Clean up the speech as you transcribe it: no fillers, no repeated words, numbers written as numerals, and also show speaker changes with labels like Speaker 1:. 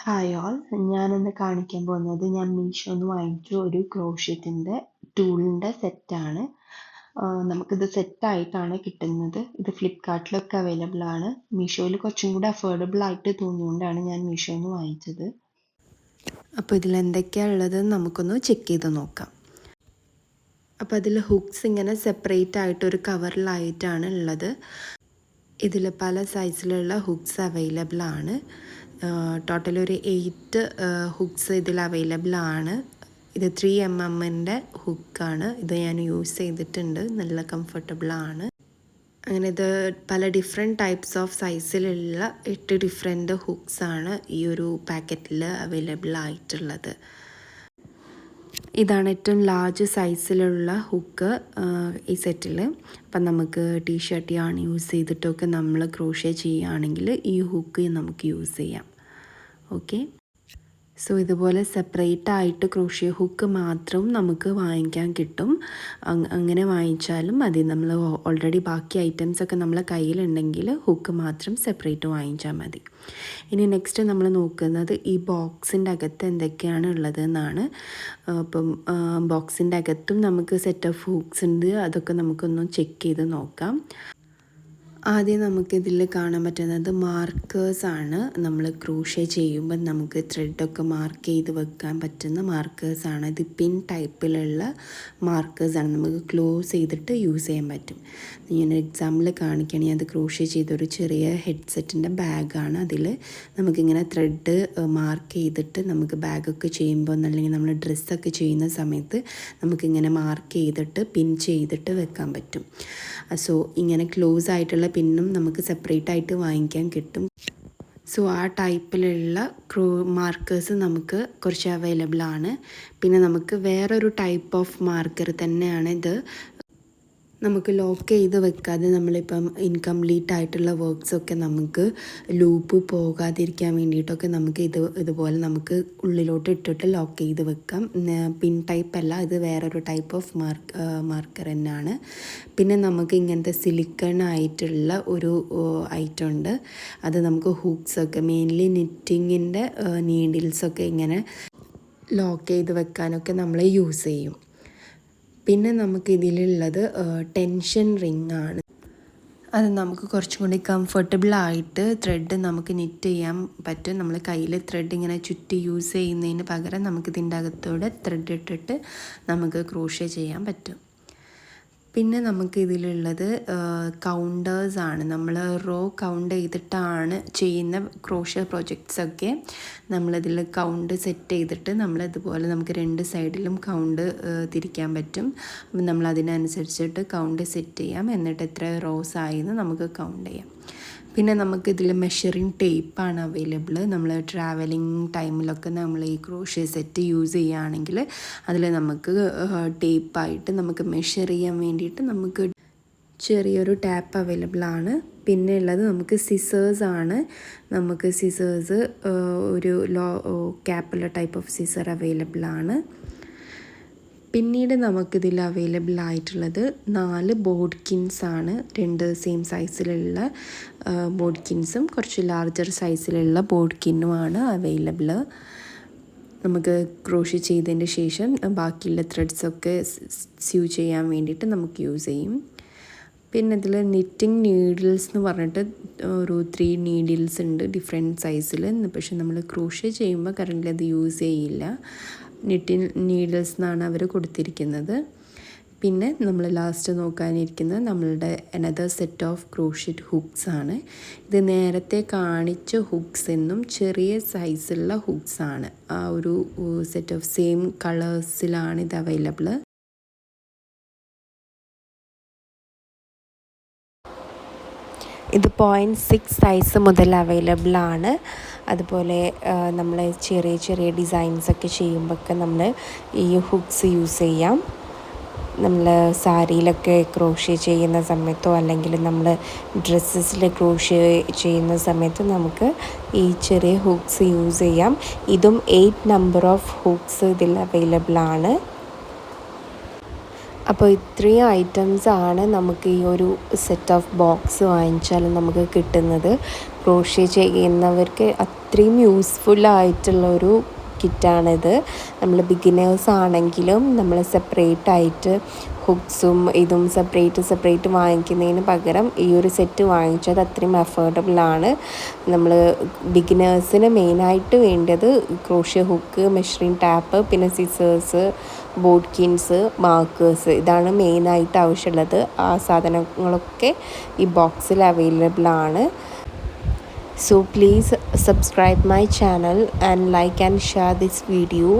Speaker 1: Hi all, ഞാനിന്ന് കാണിക്കാൻ പോകുന്നത് ഞാൻ മീഷോന്ന് വാങ്ങിച്ച ഒരു ക്രോഷ്യത്തിൻ്റെ ടൂളിൻ്റെ സെറ്റാണ്. നമുക്കിത് സെറ്റായിട്ടാണ് കിട്ടുന്നത്. ഇത് ഫ്ലിപ്കാർട്ടിലൊക്കെ അവൈലബിൾ ആണ്. മീഷോയിൽ കുറച്ചും കൂടി അഫോർഡബിൾ ആയിട്ട് തോന്നിയുകൊണ്ടാണ് ഞാൻ മീഷോന്ന് വാങ്ങിച്ചത്. അപ്പോൾ ഇതിൽ എന്തൊക്കെയാണ് ഉള്ളത് നമുക്കൊന്ന് ചെക്ക് ചെയ്ത് നോക്കാം. അപ്പോൾ അതിൽ ഹുക്സ് ഇങ്ങനെ സെപ്പറേറ്റ് ആയിട്ടൊരു കവറിലായിട്ടാണ് ഉള്ളത്. ഇതിൽ പല സൈസിലുള്ള ഹുക്സ് അവൈലബിൾ ആണ്. ടോട്ടൽ ഒരു 8 ഹുക്സ് ഇതിൽ അവൈലബിൾ ആണ്. ഇത് 3mm ഹുക്കാണ്. ഇത് ഞാൻ യൂസ് ചെയ്തിട്ടുണ്ട്, നല്ല കംഫർട്ടബിൾ ആണ്. അങ്ങനെ ഇത് പല ഡിഫറെൻറ്റ് ടൈപ്സ് ഓഫ് സൈസിലുള്ള 8 ഡിഫറെൻറ്റ് ഹുക്സ് ആണ് ഈ ഒരു പാക്കറ്റിൽ അവൈലബിൾ ആയിട്ടുള്ളത്. ഇതാണ് ഏറ്റവും ലാർജ് സൈസിലുള്ള ഹുക്ക് ഈ സെറ്റിൽ. അപ്പം നമുക്ക് ടീഷർട്ട് യാൺ യൂസ് ചെയ്തിട്ടൊക്കെ നമ്മൾ ക്രോഷ്യ ചെയ്യുകയാണെങ്കിൽ ഈ ഹുക്ക് നമുക്ക് യൂസ് ചെയ്യാം. ഓക്കെ, സോ ഇതുപോലെ സെപ്പറേറ്റ് ആയിട്ട് ക്രോഷ്യ ഹുക്ക് മാത്രം നമുക്ക് വാങ്ങിക്കാൻ കിട്ടും. അങ്ങനെ വാങ്ങിച്ചാലും മതി. നമ്മൾ ഓൾറെഡി ബാക്കി ഐറ്റംസ് ഒക്കെ നമ്മളെ കയ്യിലുണ്ടെങ്കിൽ ഹുക്ക് മാത്രം സെപ്പറേറ്റ് വാങ്ങിച്ചാൽ മതി. ഇനി നെക്സ്റ്റ് നമ്മൾ നോക്കുന്നത് ഈ ബോക്സിൻ്റെ അകത്ത് എന്തൊക്കെയാണ് ഉള്ളതെന്നാണ്. അപ്പം ബോക്സിൻ്റെ അകത്തും നമുക്ക് സെറ്റ് ഓഫ് ഹുക്സ് ഉണ്ട്. അതൊക്കെ നമുക്കൊന്ന് ചെക്ക് ചെയ്ത് നോക്കാം. ആദ്യം നമുക്കിതിൽ കാണാൻ പറ്റുന്നത് മാർക്കേഴ്സാണ്. നമ്മൾ ക്രോഷ്യ ചെയ്യുമ്പോൾ നമുക്ക് ത്രെഡൊക്കെ മാർക്ക് ചെയ്ത് വെക്കാൻ പറ്റുന്ന മാർക്കേഴ്സാണ്. ഇത് പിൻ ടൈപ്പിലുള്ള മാർക്കേഴ്സാണ്. നമുക്ക് ക്ലോസ് ചെയ്തിട്ട് യൂസ് ചെയ്യാൻ പറ്റും. ഞാൻ എക്സാമ്പിൾ കാണിക്കുകയാണെങ്കിൽ അത് ക്രോഷ്യ ചെയ്തൊരു ചെറിയ ഹെഡ്സെറ്റിൻ്റെ ബാഗാണ്. അതിൽ നമുക്കിങ്ങനെ ത്രെഡ് മാർക്ക് ചെയ്തിട്ട് നമുക്ക് ബാഗൊക്കെ ചെയ്യുമ്പോൾ അല്ലെങ്കിൽ നമ്മൾ ഡ്രസ്സൊക്കെ ചെയ്യുന്ന സമയത്ത് നമുക്കിങ്ങനെ മാർക്ക് ചെയ്തിട്ട് പിൻ ചെയ്തിട്ട് വെക്കാൻ പറ്റും. സോ ഇങ്ങനെ ക്ലോസ് ആയിട്ടുള്ള പിന്നും നമുക്ക് സെപ്പറേറ്റ് ആയിട്ട് വാങ്ങിക്കാൻ കിട്ടും. സോ ആ ടൈപ്പിലുള്ള മാർക്കേഴ്സ് നമുക്ക് കുറച്ച് അവൈലബിൾ ആണ്. പിന്നെ നമുക്ക് വേറൊരു ടൈപ്പ് ഓഫ് മാർക്കർ തന്നെയാണ് ഇത്. നമുക്ക് ലോക്ക് ചെയ്ത് വെക്കാതെ നമ്മളിപ്പം ഇൻകംപ്ലീറ്റ് ആയിട്ടുള്ള വർക്ക്സൊക്കെ നമുക്ക് ലൂപ്പ് പോകാതിരിക്കാൻ വേണ്ടിയിട്ടൊക്കെ നമുക്ക് ഇതുപോലെ നമുക്ക് ഉള്ളിലോട്ട് ഇട്ടിട്ട് ലോക്ക് ചെയ്ത് വെക്കാം. പിൻ ടൈപ്പ് അല്ല, ഇത് വേറൊരു ടൈപ്പ് ഓഫ് മാർക്കർ തന്നെയാണ്. പിന്നെ നമുക്ക് ഇങ്ങനത്തെ സിലിക്കൺ ആയിട്ടുള്ള ഒരു ഐറ്റം ഉണ്ട്. അത് നമുക്ക് ഹൂക്സൊക്കെ മെയിൻലി നിറ്റിങ്ങിൻ്റെ നീഡിൽസൊക്കെ ഇങ്ങനെ ലോക്ക് ചെയ്ത് വെക്കാനൊക്കെ നമ്മൾ യൂസ് ചെയ്യും. പിന്നെ നമുക്ക് ഇതിലുള്ളത് ടെൻഷൻ റിംഗ് ആണ്. അത് നമുക്ക് കുറച്ചും കൂടി കംഫർട്ടബിൾ ആയിട്ട് ത്രെഡ് നമുക്ക് നിറ്റ് ചെയ്യാൻ പറ്റും. നമ്മൾ കയ്യിൽ ത്രെഡ് ഇങ്ങനെ ചുറ്റി യൂസ് ചെയ്യുന്നതിന് പകരം നമുക്ക് ഇതിൻ്റെ അകത്തൂടെ ത്രെഡ് ഇട്ടിട്ട് നമുക്ക് ക്രോഷ്യ ചെയ്യാൻ പറ്റും. പിന്നെ നമുക്ക് ഇതിലുള്ളത് കൗണ്ടേഴ്സാണ്. നമ്മൾ റോ കൗണ്ട് ചെയ്തിട്ടാണ് ചെയ്യുന്ന ക്രോഷ്യ പ്രൊജക്ട്സൊക്കെ. നമ്മളിതിൽ കൗണ്ട് സെറ്റ് ചെയ്തിട്ട് നമ്മളിതുപോലെ നമുക്ക് 2 സൈഡിലും കൗണ്ട് തിരിക്കാൻ പറ്റും. അപ്പം നമ്മൾ അതിനനുസരിച്ചിട്ട് കൗണ്ട് സെറ്റ് ചെയ്യാം. എന്നിട്ട് എത്ര റോസ് ആയെന്ന് നമുക്ക് കൗണ്ട് ചെയ്യാം. പിന്നെ നമുക്കിതിൽ മെഷറിങ് ടേപ്പാണ് അവൈലബിൾ. നമ്മൾ ട്രാവലിംഗ് ടൈമിലൊക്കെ നമ്മൾ ഈ ക്രോഷ്യ സെറ്റ് യൂസ് ചെയ്യുകയാണെങ്കിൽ അതിൽ നമുക്ക് ടേപ്പായിട്ട് നമുക്ക് മെഷർ ചെയ്യാൻ വേണ്ടിയിട്ട് നമുക്ക് ചെറിയൊരു ടാപ്പ് അവൈലബിൾ ആണ്. പിന്നെ ഉള്ളത് നമുക്ക് സിസേഴ്സാണ്. നമുക്ക് സിസേഴ്സ് ഒരു ക്യാപ്പുള്ള ടൈപ്പ് ഓഫ് സിസർ അവൈലബിൾ ആണ്. പിന്നീട് നമുക്കിതിൽ അവൈലബിൾ ആയിട്ടുള്ളത് 4 ബോഡ്കിൻസാണ്. 2 സെയിം സൈസിലുള്ള ബോഡ്കിൻസും കുറച്ച് ലാർജർ സൈസിലുള്ള ബോഡ്കിന്നുമാണ് അവൈലബിൾ. നമുക്ക് ക്രോഷ്യ ചെയ്തതിന് ശേഷം ബാക്കിയുള്ള ത്രെഡ്സൊക്കെ സ്യൂ ചെയ്യാൻ വേണ്ടിയിട്ട് നമുക്ക് യൂസ് ചെയ്യും. പിന്നെ ഇതിൽ നിറ്റിംഗ് നീഡിൽസ് എന്ന് പറഞ്ഞിട്ട് ഒരു 3 നീഡിൽസ് ഉണ്ട് ഡിഫറെൻറ്റ് സൈസിൽ. പക്ഷെ നമ്മൾ ക്രോഷ്യ ചെയ്യുമ്പോൾ കറൻ്റ് അത് യൂസ് ചെയ്യില്ല. നിറ്റിംഗ് നീഡിൽസ് എന്നാണ് അവർ കൊടുത്തിരിക്കുന്നത്. പിന്നെ നമ്മൾ ലാസ്റ്റ് നോക്കാനിരിക്കുന്നത് നമ്മളുടെ അനദർ സെറ്റ് ഓഫ് ക്രോഷ്യറ്റ് ഹുക്സ് ആണ്. ഇത് നേരത്തെ കാണിച്ച ഹുക്സ് എന്നും ചെറിയ സൈസുള്ള ഹുക്സ് ആണ്. ആ ഒരു സെറ്റ് ഓഫ് സെയിം കളേഴ്സിലാണ് ഇത് അവൈലബിൾ. ഇത് 0.6 സൈസ് മുതൽ അവൈലബിൾ ആണ്. അതുപോലെ നമ്മൾ ചെറിയ ചെറിയ ഡിസൈൻസൊക്കെ ചെയ്യുമ്പോഴൊക്കെ നമ്മൾ ഈ ഹുക്സ് യൂസ് ചെയ്യാം. നമ്മൾ സാരിയിലൊക്കെ ക്രോഷ്യ ചെയ്യുന്ന സമയത്തോ അല്ലെങ്കിൽ നമ്മൾ ഡ്രസ്സസിൽ ക്രോഷ്യ ചെയ്യുന്ന സമയത്ത് നമുക്ക് ഈ ചെറിയ ഹുക്സ് യൂസ് ചെയ്യാം. ഇതും 8 നമ്പർ ഓഫ് ഹുക്സ് ഇതിൽ അവൈലബിൾ ആണ്. അപ്പോൾ ഇത്രയും ഐറ്റംസാണ് നമുക്ക് ഈ ഒരു സെറ്റ് ഓഫ് ബോക്സ് വാങ്ങിച്ചാൽ നമുക്ക് കിട്ടുന്നത്. ക്രോഷ്യ ചെയ്യുന്നവർക്ക് അത്രയും യൂസ്ഫുള്ളായിട്ടുള്ളൊരു കിറ്റാണിത്. നമ്മൾ ബിഗിനേഴ്സ് ആണെങ്കിലും നമ്മൾ സെപ്പറേറ്റ് ആയിട്ട് ഹുക്സും ഇതും സെപ്പറേറ്റ് വാങ്ങിക്കുന്നതിന് പകരം ഈ ഒരു സെറ്റ് വാങ്ങിച്ചാൽ അത്രയും അഫോർഡബിളാണ്. നമ്മൾ ബിഗിനേഴ്സിന് മെയിനായിട്ട് വേണ്ടത് ക്രോഷ്യ ഹുക്ക്, മെഷറിംഗ് ടാപ്പ്, പിന്നെ സിസേഴ്സ്, ബോഡ്കിൻസ്, മാർക്കേഴ്സ്, ഇതാണ് മെയിനായിട്ട് ആവശ്യമുള്ളത്. ആ സാധനങ്ങളൊക്കെ ഈ ബോക്സിൽ അവൈലബിൾ ആണ്. So please subscribe my channel and like and share this video.